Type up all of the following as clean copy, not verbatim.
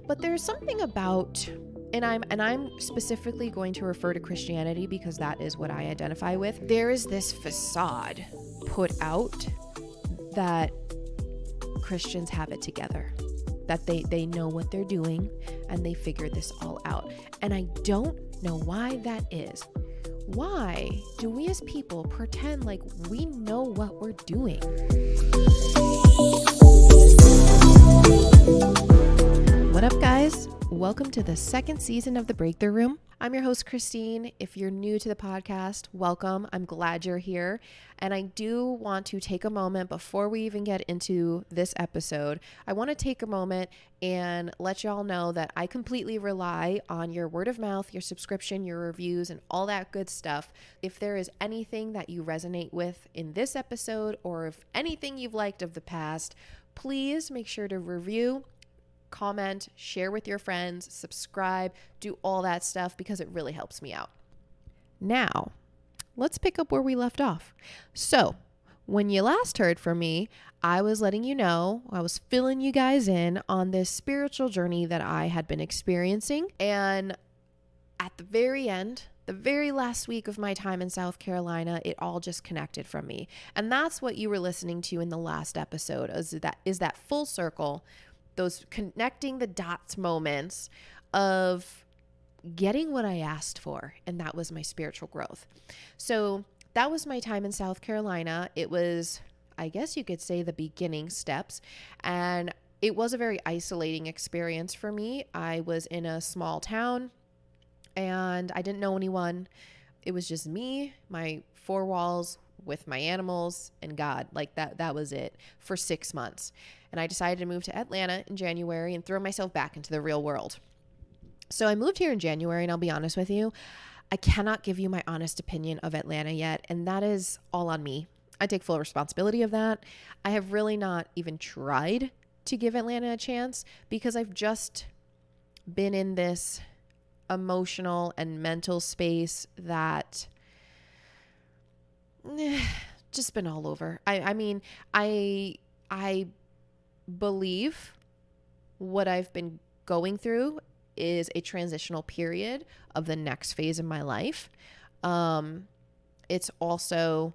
But there's something about, and I'm specifically going to refer to Christianity because that is what I identify with. There is this facade put out that Christians have it together, that they know what they're doing and they figured this all out. And I don't know why that is. Why do we as people pretend like we know what we're doing? What up, guys? Welcome to the second season of The Breakthrough Room. I'm your host, Kristine. If you're new to the podcast, welcome. I'm glad you're here. And I do want to take a moment before we even get into this episode. I want to take a moment and let y'all know that I completely rely on your word of mouth, your subscription, your reviews, and all that good stuff. If there is anything that you resonate with in this episode, or if anything you've liked of the past, please make sure to review, comment, share with your friends, subscribe, do all that stuff because it really helps me out. Now, let's pick up where we left off. So, when you last heard from me, I was letting you know, I was filling you guys in on this spiritual journey that I had been experiencing. And at the very end, the very last week of my time in South Carolina, it all just connected from me. And that's what you were listening to in the last episode, is that full circle, those connecting the dots moments of getting what I asked for. And that was my spiritual growth. So that was my time in South Carolina. It was, I guess you could say, the beginning steps. And it was a very isolating experience for me. I was in a small town and I didn't know anyone. It was just me, my four walls with my animals, and God. Like that was it for 6 months. And I decided to move to Atlanta in January and throw myself back into the real world. So I moved here in January, and I'll be honest with you, I cannot give you my honest opinion of Atlanta yet, and that is all on me. I take full responsibility of that. I have really not even tried to give Atlanta a chance because I've just been in this emotional and mental space that just been all over. I mean, I believe what I've been going through is a transitional period of the next phase of my life. It's also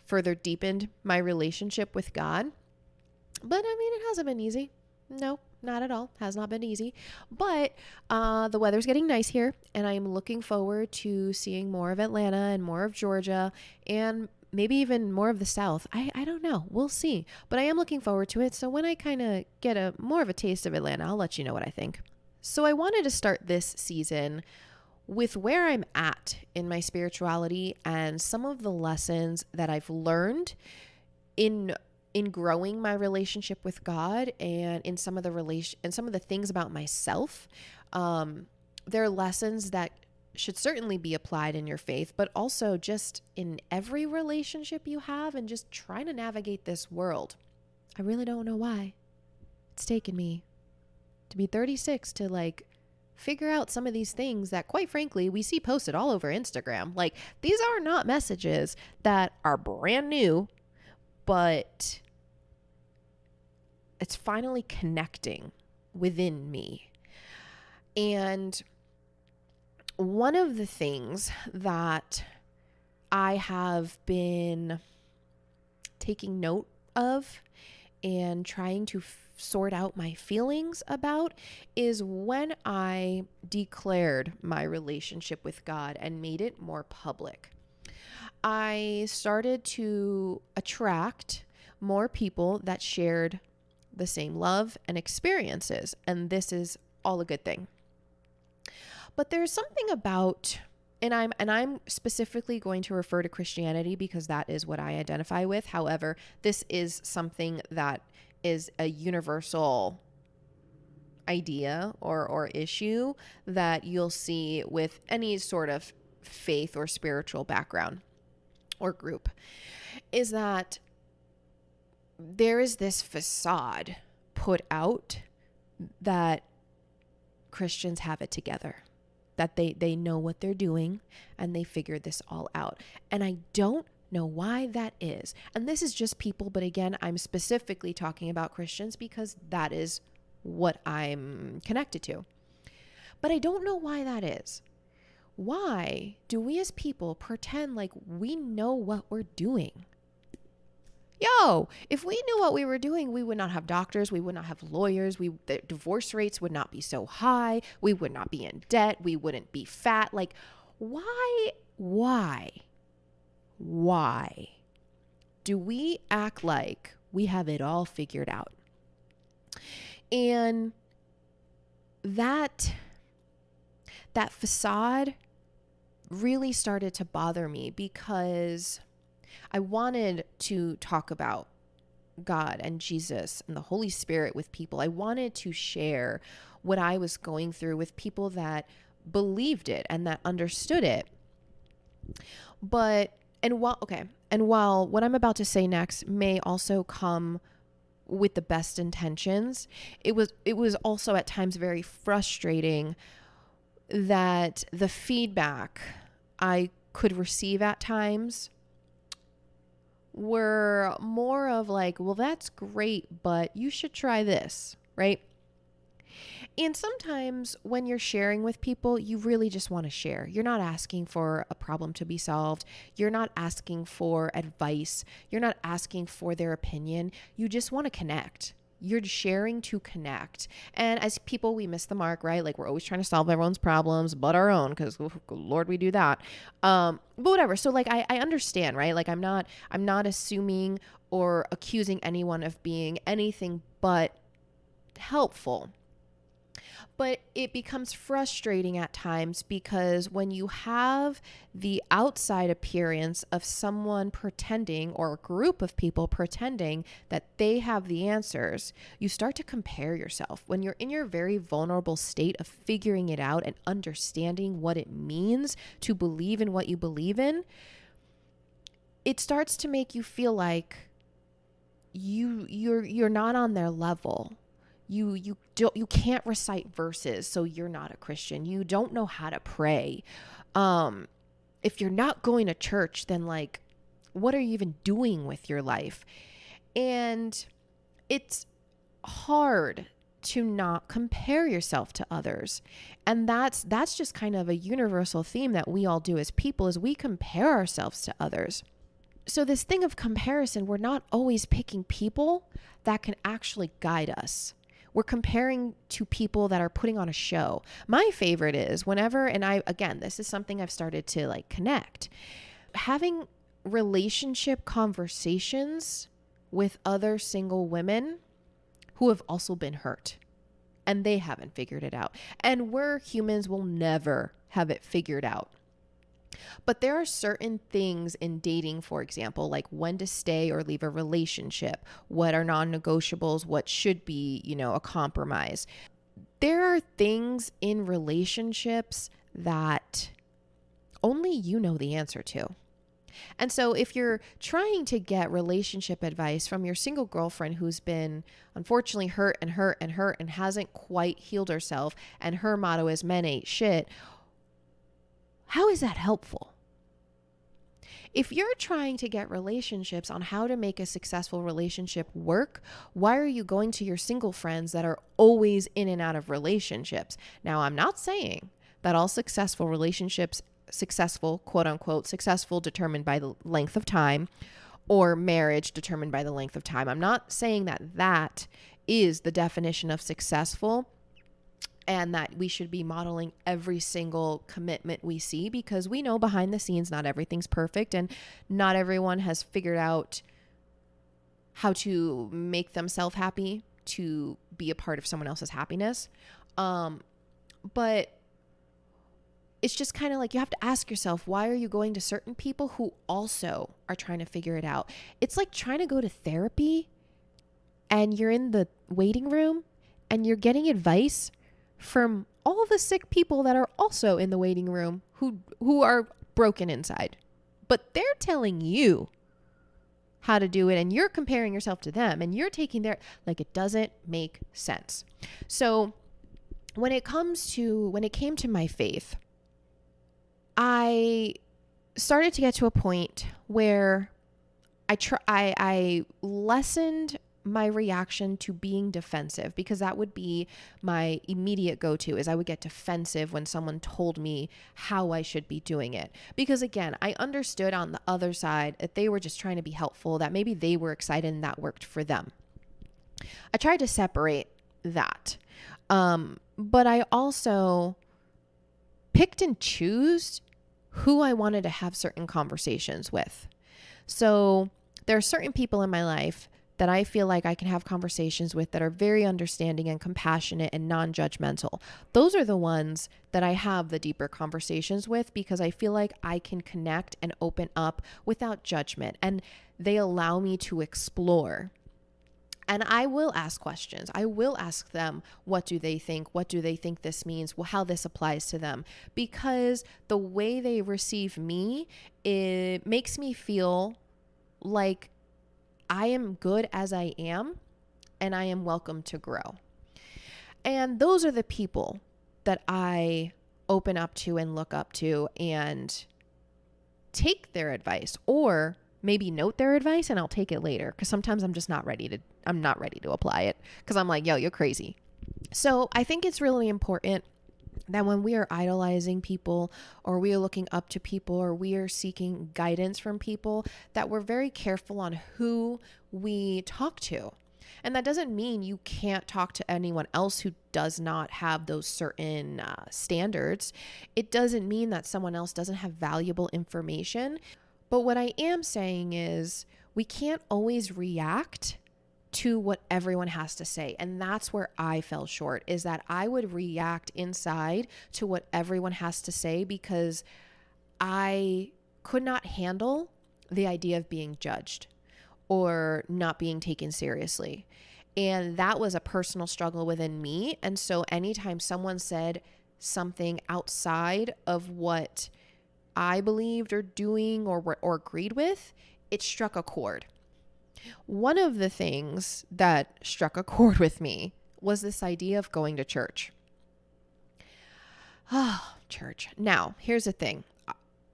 further deepened my relationship with God. But I mean, it hasn't been easy. No, not at all. Has not been easy. But the weather's getting nice here, and I'm looking forward to seeing more of Atlanta and more of Georgia and maybe even more of the South. I don't know. We'll see. But I am looking forward to it. So when I kind of get more of a taste of Atlanta, I'll let you know what I think. So I wanted to start this season with where I'm at in my spirituality and some of the lessons that I've learned in growing my relationship with God and in some of the things about myself. There are lessons that should certainly be applied in your faith, but also just in every relationship you have and just trying to navigate this world. I really don't know why it's taken me to be 36 to figure out some of these things that, quite frankly, we see posted all over Instagram. Like, these are not messages that are brand new, but it's finally connecting within me. And one of the things that I have been taking note of and trying to sort out my feelings about is when I declared my relationship with God and made it more public. I started to attract more people that shared the same love and experiences, and this is all a good thing. But there's something about, and I'm specifically going to refer to Christianity because that is what I identify with. However, this is something that is a universal idea or issue that you'll see with any sort of faith or spiritual background or group, is that there is this facade put out that Christians have it together, that they know what they're doing and they figured this all out. And I don't know why that is. And this is just people, but again, I'm specifically talking about Christians because that is what I'm connected to. But I don't know why that is. Why do we as people pretend like we know what we're doing? Yo, if we knew what we were doing, we would not have doctors, we would not have lawyers, the divorce rates would not be so high, we would not be in debt, we wouldn't be fat. Like, why do we act like we have it all figured out? And that facade really started to bother me because I wanted to talk about God and Jesus and the Holy Spirit with people. I wanted to share what I was going through with people that believed it and that understood it. And while what I'm about to say next may also come with the best intentions, it was also at times very frustrating that the feedback I could receive at times were more of like, well, that's great, but you should try this, right? And sometimes when you're sharing with people, you really just want to share. You're not asking for a problem to be solved. You're not asking for advice. You're not asking for their opinion. You just want to connect. You're sharing to connect. And as people, we miss the mark, right? Like we're always trying to solve everyone's problems but our own, because Lord, we do that. But whatever. So like I understand, right? Like I'm not assuming or accusing anyone of being anything but helpful. But it becomes frustrating at times because when you have the outside appearance of someone pretending, or a group of people pretending that they have the answers, you start to compare yourself. When you're in your very vulnerable state of figuring it out and understanding what it means to believe in what you believe in, it starts to make you feel like you're not on their level. You can't recite verses, so you're not a Christian. You don't know how to pray. If you're not going to church, then like, what are you even doing with your life? And it's hard to not compare yourself to others. And that's just kind of a universal theme that we all do as people, is we compare ourselves to others. So this thing of comparison, we're not always picking people that can actually guide us. We're comparing to people that are putting on a show. My favorite is whenever, and this is something I've started to like connect, having relationship conversations with other single women who have also been hurt and they haven't figured it out. And we're humans, will never have it figured out. But there are certain things in dating, for example, like when to stay or leave a relationship, what are non-negotiables, what should be, a compromise. There are things in relationships that only you know the answer to. And so if you're trying to get relationship advice from your single girlfriend who's been unfortunately hurt and hasn't quite healed herself, and her motto is men ain't shit, how is that helpful? If you're trying to get relationships on how to make a successful relationship work, why are you going to your single friends that are always in and out of relationships? Now, I'm not saying that all successful relationships, quote unquote, successful determined by the length of time, or marriage determined by the length of time. I'm not saying that is the definition of successful, and that we should be modeling every single commitment we see, because we know behind the scenes not everything's perfect and not everyone has figured out how to make themselves happy to be a part of someone else's happiness. But it's just kind of like, you have to ask yourself, why are you going to certain people who also are trying to figure it out? It's like trying to go to therapy and you're in the waiting room and you're getting advice from all the sick people that are also in the waiting room who are broken inside. But they're telling you how to do it, and you're comparing yourself to them, and you're taking their, like, it doesn't make sense. So when it came to my faith, I started to get to a point where I lessened my reaction to being defensive, because that would be my immediate go-to, is I would get defensive when someone told me how I should be doing it. Because again, I understood on the other side that they were just trying to be helpful, that maybe they were excited and that worked for them. I tried to separate that. But I also picked and chose who I wanted to have certain conversations with. So there are certain people in my life that I feel like I can have conversations with that are very understanding and compassionate and non-judgmental. Those are the ones that I have the deeper conversations with, because I feel like I can connect and open up without judgment, and they allow me to explore. And I will ask questions. I will ask them, what do they think? What do they think this means? Well, how this applies to them? Because the way they receive me, it makes me feel like I am good as I am, and I am welcome to grow. And those are the people that I open up to and look up to and take their advice, or maybe note their advice and I'll take it later, because sometimes I'm not ready to apply it, because I'm like, yo, you're crazy. So I think it's really important that when we are idolizing people, or we are looking up to people, or we are seeking guidance from people, that we're very careful on who we talk to. And that doesn't mean you can't talk to anyone else who does not have those certain standards. It doesn't mean that someone else doesn't have valuable information. But what I am saying is we can't always react to what everyone has to say. And that's where I fell short, is that I would react inside to what everyone has to say, because I could not handle the idea of being judged or not being taken seriously. And that was a personal struggle within me. And so anytime someone said something outside of what I believed or doing or agreed with, it struck a chord. One of the things that struck a chord with me was this idea of going to church. Church. Now, here's the thing.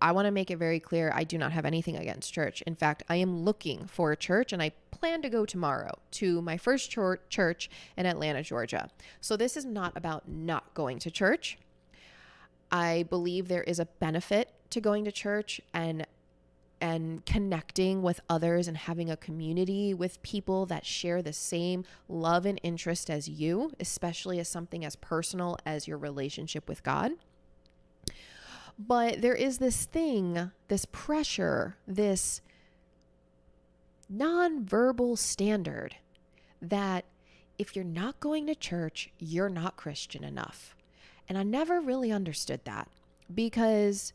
I want to make it very clear, I do not have anything against church. In fact, I am looking for a church, and I plan to go tomorrow to my first church in Atlanta, Georgia. So this is not about not going to church. I believe there is a benefit to going to church and connecting with others and having a community with people that share the same love and interest as you, especially as something as personal as your relationship with God. But there is this thing, this pressure, this nonverbal standard that if you're not going to church, you're not Christian enough. And I never really understood that, because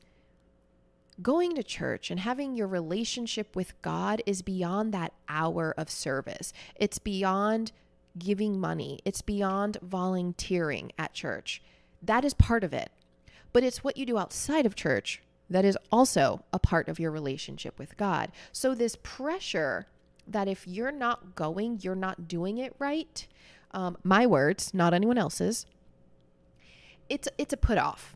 going to church and having your relationship with God is beyond that hour of service. It's beyond giving money. It's beyond volunteering at church. That is part of it. But it's what you do outside of church that is also a part of your relationship with God. So this pressure that if you're not going, you're not doing it right. My words, not anyone else's. It's a put off.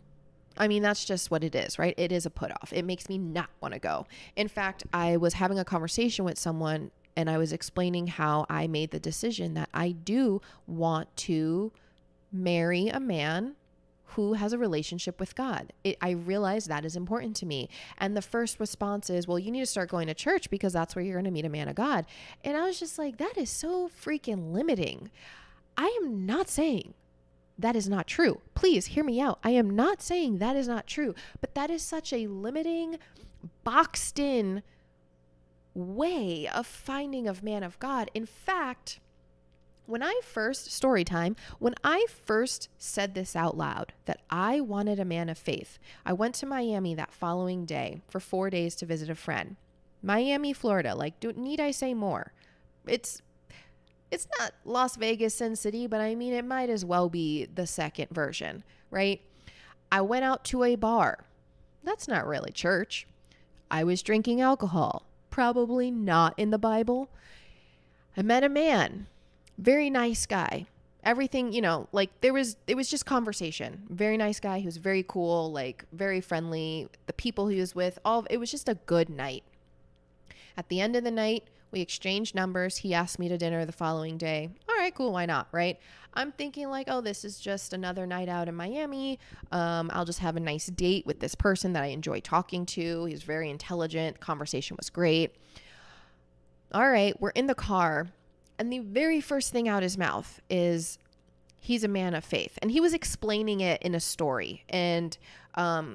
I mean, that's just what it is, right? It is a put off. It makes me not want to go. In fact, I was having a conversation with someone, and I was explaining how I made the decision that I do want to marry a man who has a relationship with God. I realize that is important to me. And the first response is, well, you need to start going to church, because that's where you're going to meet a man of God. And I was just like, that is so freaking limiting. I am not saying that is not true. Please hear me out. I am not saying that is not true, but that is such a limiting, boxed in way of finding a man of God. In fact, when I first said this out loud, that I wanted a man of faith, I went to Miami that following day for 4 days to visit a friend. Miami, Florida. Need I say more? It's not Las Vegas, Sin City, but I mean, it might as well be the second version, right? I went out to a bar. That's not really church. I was drinking alcohol. Probably not in the Bible. I met a man. Very nice guy. Everything, it was just conversation. Very nice guy. He was very cool, very friendly. The people he was with, it was just a good night. At the end of the night, We exchanged numbers. He asked me to dinner the following day. All right, cool. Why not? Right. I'm thinking like, oh, this is just another night out in Miami. I'll just have a nice date with this person that I enjoy talking to. He's very intelligent. Conversation was great. All right, we're in the car. And the very first thing out his mouth is, he's a man of faith. And he was explaining it in a story and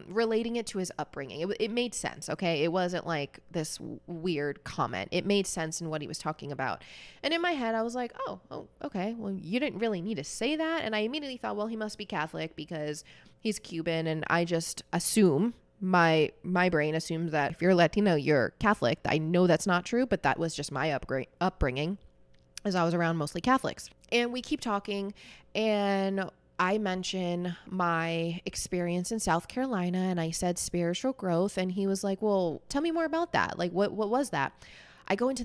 relating it to his upbringing. It made sense, okay? It wasn't like this weird comment. It made sense in what he was talking about. And in my head, I was like, oh, okay. Well, you didn't really need to say that. And I immediately thought, well, he must be Catholic because he's Cuban. And I just assume, my brain assumes that if you're Latino, you're Catholic. I know that's not true, but that was just my upbringing, as I was around mostly Catholics. And we keep talking, and I mention my experience in South Carolina, and I said spiritual growth, and he was like, well, tell me more about that. Like, what was that? I go into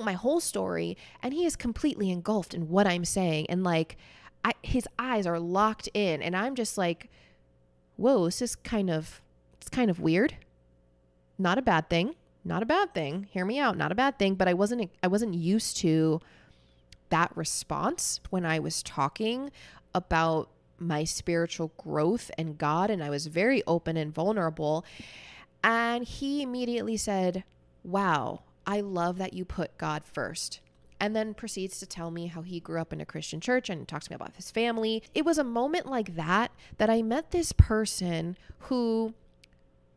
my whole story, and he is completely engulfed in what I'm saying. And like, his eyes are locked in, and I'm just like, whoa, it's kind of weird. Not a bad thing. Hear me out. Not a bad thing. But I wasn't used to that response when I was talking about my spiritual growth and God, and I was very open and vulnerable. And he immediately said, wow, I love that you put God first. And then proceeds to tell me how he grew up in a Christian church and talks to me about his family. It was a moment like that I met this person who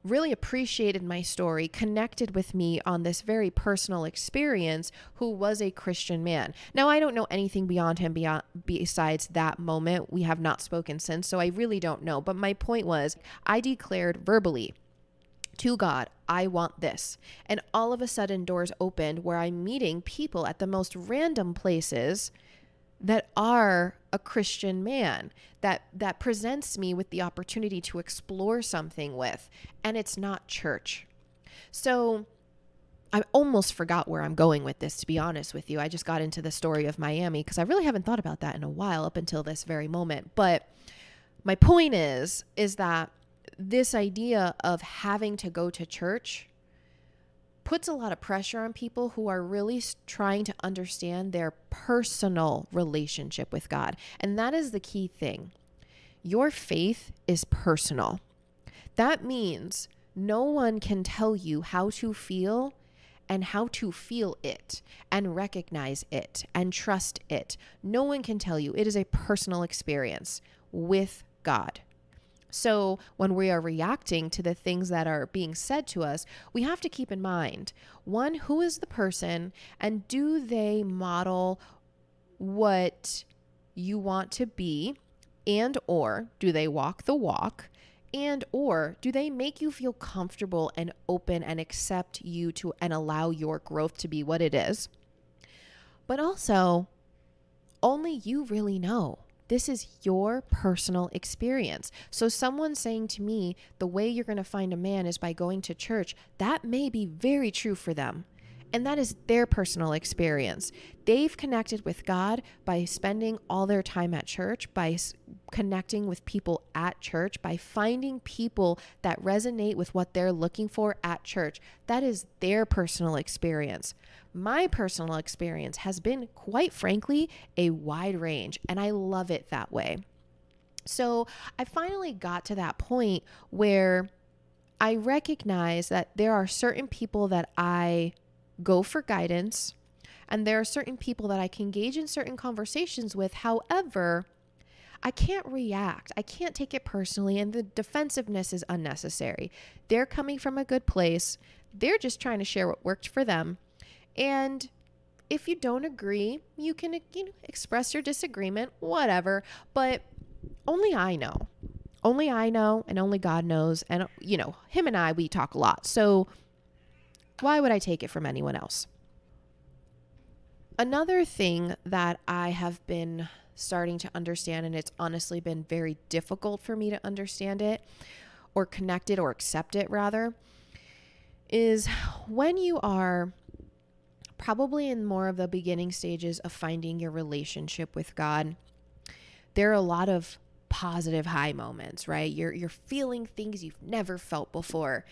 really appreciated my story, connected with me on this very personal experience, who was a Christian man. Now, I don't know anything beyond him besides that moment. We have not spoken since, so I really don't know. But my point was, I declared verbally to God, I want this. And all of a sudden, doors opened where I'm meeting people at the most random places that are a Christian man, that presents me with the opportunity to explore something with, and it's not church. So I almost forgot where I'm going with this, to be honest with you. I just got into the story of Miami because I really haven't thought about that in a while up until this very moment. But my point is that this idea of having to go to church puts a lot of pressure on people who are really trying to understand their personal relationship with God. And that is the key thing. Your faith is personal. That means no one can tell you how to feel and how to feel it and recognize it and trust it. No one can tell you. It is a personal experience with God. So when we are reacting to the things that are being said to us, we have to keep in mind, one, who is the person, and do they model what you want to be, and or do they walk the walk, and or do they make you feel comfortable and open and accept you to and allow your growth to be what it is. But also, only you really know. This is your personal experience. So someone saying to me, the way you're going to find a man is by going to church, that may be very true for them. And that is their personal experience. They've connected with God by spending all their time at church, by connecting with people at church, by finding people that resonate with what they're looking for at church. That is their personal experience. My personal experience has been, quite frankly, a wide range, and I love it that way. So I finally got to that point where I recognize that there are certain people that I go for guidance, and there are certain people that I can engage in certain conversations with. However, I can't react. I can't take it personally, and the defensiveness is unnecessary. They're coming from a good place. They're just trying to share what worked for them. And if you don't agree, you can, express your disagreement, whatever. But only I know. Only I know, and only God knows. And, him and I, we talk a lot. So why would I take it from anyone else? Another thing that I have been starting to understand, and it's honestly been very difficult for me to understand it or connect it or accept it rather, is when you are probably in more of the beginning stages of finding your relationship with God, there are a lot of positive high moments, right? You're feeling things you've never felt before.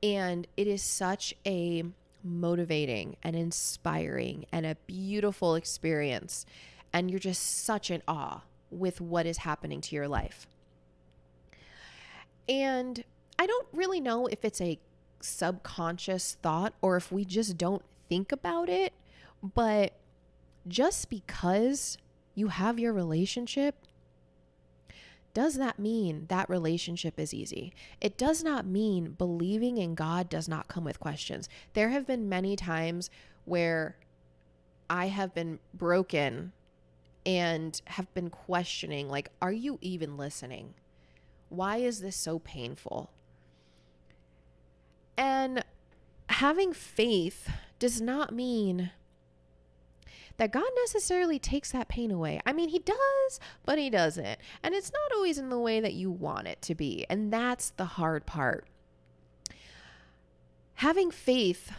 And it is such a motivating and inspiring and a beautiful experience. And you're just such in awe with what is happening to your life. And I don't really know if it's a subconscious thought or if we just don't think about it, but just because you have your relationship, does that mean that relationship is easy? It does not mean believing in God does not come with questions. There have been many times where I have been broken and have been questioning, like, are you even listening? Why is this so painful? And having faith does not mean that God necessarily takes that pain away. I mean, he does, but he doesn't. And it's not always in the way that you want it to be. And that's the hard part. Having faith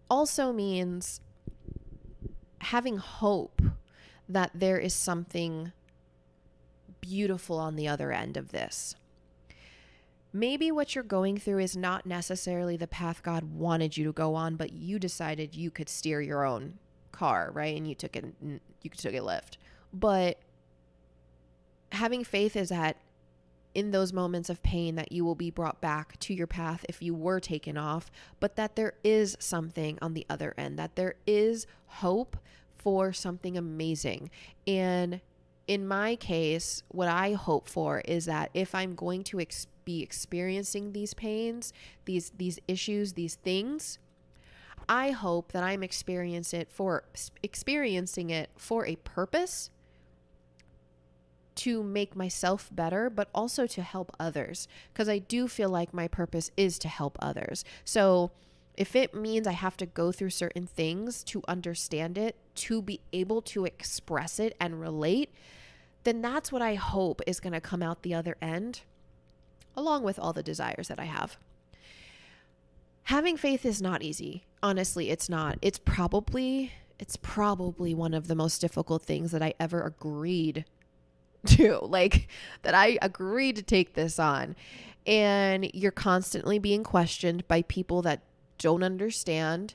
also means having hope that there is something beautiful on the other end of this. Maybe what you're going through is not necessarily the path God wanted you to go on, but you decided you could steer your own car, right? And you took a lift. But having faith is that in those moments of pain that you will be brought back to your path if you were taken off, but that there is something on the other end, that there is hope for something amazing. And in my case, what I hope for is that if I'm going to be experiencing these pains, these issues, these things, I hope that I'm experiencing it for a purpose, to make myself better, but also to help others. Because I do feel like my purpose is to help others. So if it means I have to go through certain things to understand it, to be able to express it and relate, then that's what I hope is going to come out the other end, along with all the desires that I have. Having faith is not easy. Honestly, it's not. It's probably one of the most difficult things that I ever agreed to, like that I agreed to take this on. And you're constantly being questioned by people that don't understand.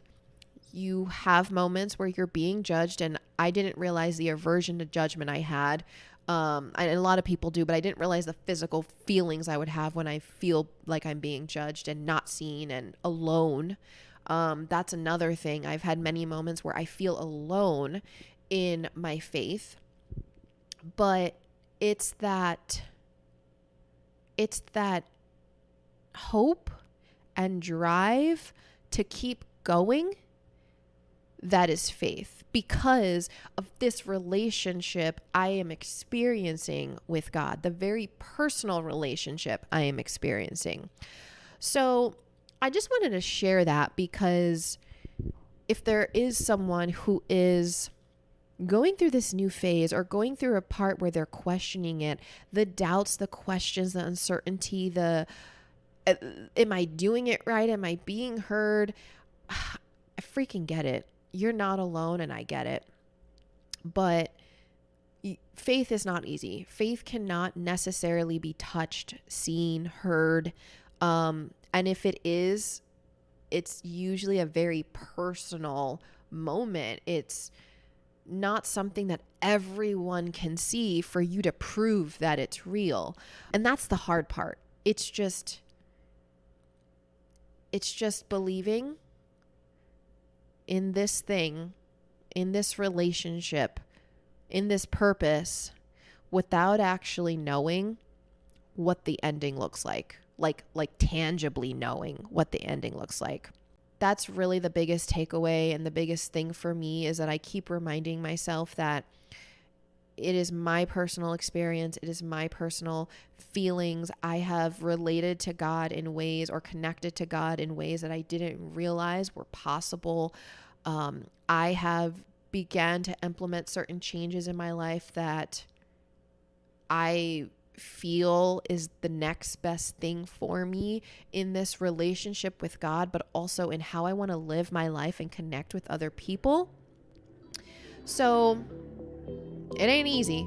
You have moments where you're being judged, and I didn't realize the aversion to judgment I had. And a lot of people do, but I didn't realize the physical feelings I would have when I feel like I'm being judged and not seen and alone. That's another thing. I've had many moments where I feel alone in my faith, but it's that hope and drive to keep going that is faith, because of this relationship I am experiencing with God, the very personal relationship I am experiencing. So I just wanted to share that, because if there is someone who is going through this new phase or going through a part where they're questioning it, the doubts, the questions, the uncertainty, am I doing it right? Am I being heard? I freaking get it. You're not alone, and I get it. But faith is not easy. Faith cannot necessarily be touched, seen, heard. And if it is, it's usually a very personal moment. It's not something that everyone can see for you to prove that it's real. And that's the hard part. It's just believing in this thing, in this relationship, in this purpose, without actually knowing what the ending looks like tangibly knowing what the ending looks like. That's really the biggest takeaway, and the biggest thing for me is that I keep reminding myself that it is my personal experience. It is my personal feelings. I have related to God in ways, or connected to God in ways that I didn't realize were possible. I have began to implement certain changes in my life that I feel is the next best thing for me in this relationship with God, but also in how I want to live my life and connect with other people. So it ain't easy.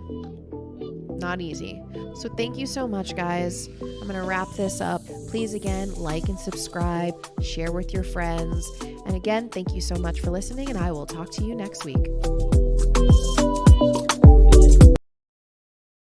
Not easy. So thank you so much, guys. I'm going to wrap this up. Please, again, like and subscribe, share with your friends, And again, thank you so much for listening, and I will talk to you next week.